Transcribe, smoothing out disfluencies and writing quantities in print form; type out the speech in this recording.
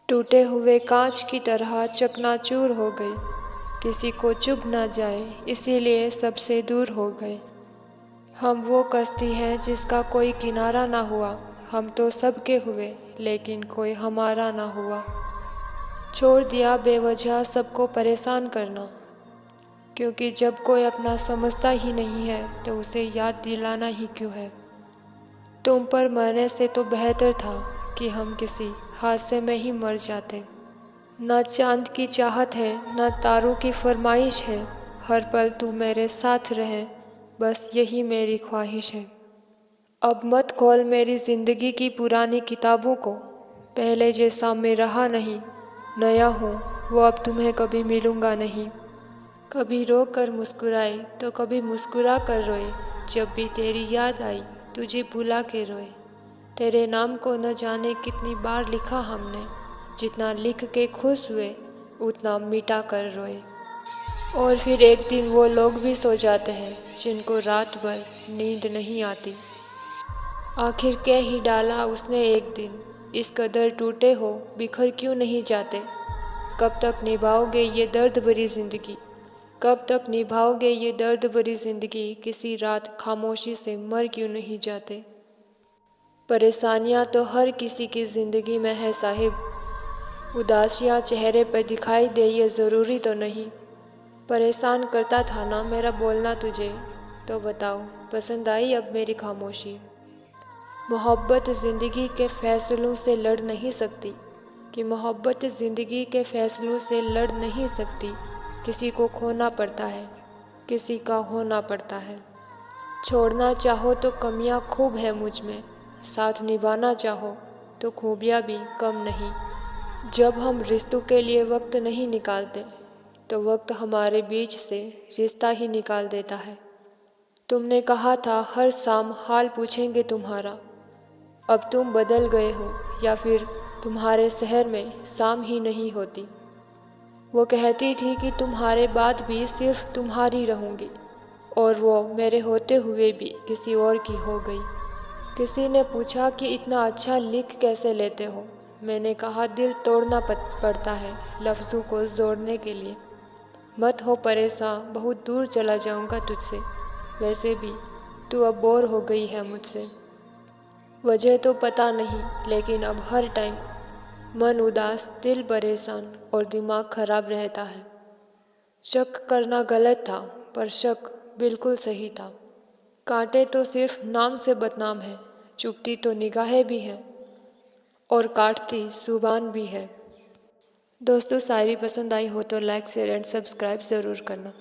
टूटे हुए कांच की तरह चकनाचूर हो गए। किसी को चुभ न जाए इसीलिए सबसे दूर हो गए। हम वो कश्ती हैं जिसका कोई किनारा ना हुआ। हम तो सबके हुए लेकिन कोई हमारा ना हुआ। छोड़ दिया बेवजह सबको परेशान करना, क्योंकि जब कोई अपना समझता ही नहीं है तो उसे याद दिलाना ही क्यों है। तुम पर मरने से तो बेहतर था कि हम किसी हादसे में ही मर जाते। न चांद की चाहत है न तारों की फरमाइश है, हर पल तू मेरे साथ रहे, बस यही मेरी ख्वाहिश है। अब मत खोल मेरी ज़िंदगी की पुरानी किताबों को, पहले जैसा मैं रहा नहीं, नया हूँ वो अब तुम्हें कभी मिलूँगा नहीं। कभी रो कर मुस्कुराए तो कभी मुस्कुरा कर रोए, जब भी तेरी याद आई तुझे भुला के रोए। तेरे नाम को न जाने कितनी बार लिखा हमने, जितना लिख के खुश हुए उतना मिटा कर रोए। और फिर एक दिन वो लोग भी सो जाते हैं जिनको रात भर नींद नहीं आती। आखिर कह ही डाला उसने एक दिन, इस कदर टूटे हो बिखर क्यों नहीं जाते। कब तक निभाओगे ये दर्द भरी ज़िंदगी, कब तक निभाओगे ये दर्द भरी ज़िंदगी, किसी रात खामोशी से मर क्यों नहीं जाते। परेशानियाँ तो हर किसी की ज़िंदगी में है साहिब, उदासियाँ चेहरे पर दिखाई दे ये ज़रूरी तो नहीं। परेशान करता था ना मेरा बोलना तुझे, तो बताओ पसंद आई अब मेरी खामोशी। मोहब्बत ज़िंदगी के फ़ैसलों से लड़ नहीं सकती, कि मोहब्बत ज़िंदगी के फ़ैसलों से लड़ नहीं सकती। किसी को खोना पड़ता है, किसी का होना पड़ता है। छोड़ना चाहो तो कमियां खूब है मुझ में, साथ निभाना चाहो तो खूबियां भी कम नहीं। जब हम रिश्तों के लिए वक्त नहीं निकालते तो वक्त हमारे बीच से रिश्ता ही निकाल देता है। तुमने कहा था हर शाम हाल पूछेंगे तुम्हारा, अब तुम बदल गए हो या फिर तुम्हारे शहर में शाम ही नहीं होती। वो कहती थी कि तुम्हारे बाद भी सिर्फ तुम्हारी रहूँगी, और वो मेरे होते हुए भी किसी और की हो गई। किसी ने पूछा कि इतना अच्छा लिख कैसे लेते हो। मैंने कहा दिल तोड़ना पड़ता है लफ्ज़ों को जोड़ने के लिए। मत हो परेशान, बहुत दूर चला जाऊंगा तुझसे, वैसे भी तू अब बोर हो गई है मुझसे। वजह तो पता नहीं लेकिन अब हर टाइम मन उदास, दिल परेशान और दिमाग खराब रहता है। शक करना गलत था पर शक बिल्कुल सही था। कांटे तो सिर्फ नाम से बदनाम है, चुभती तो निगाहें भी हैं और काटती जुबान भी है। दोस्तों शायरी पसंद आई हो तो लाइक शेयर एंड सब्सक्राइब ज़रूर करना।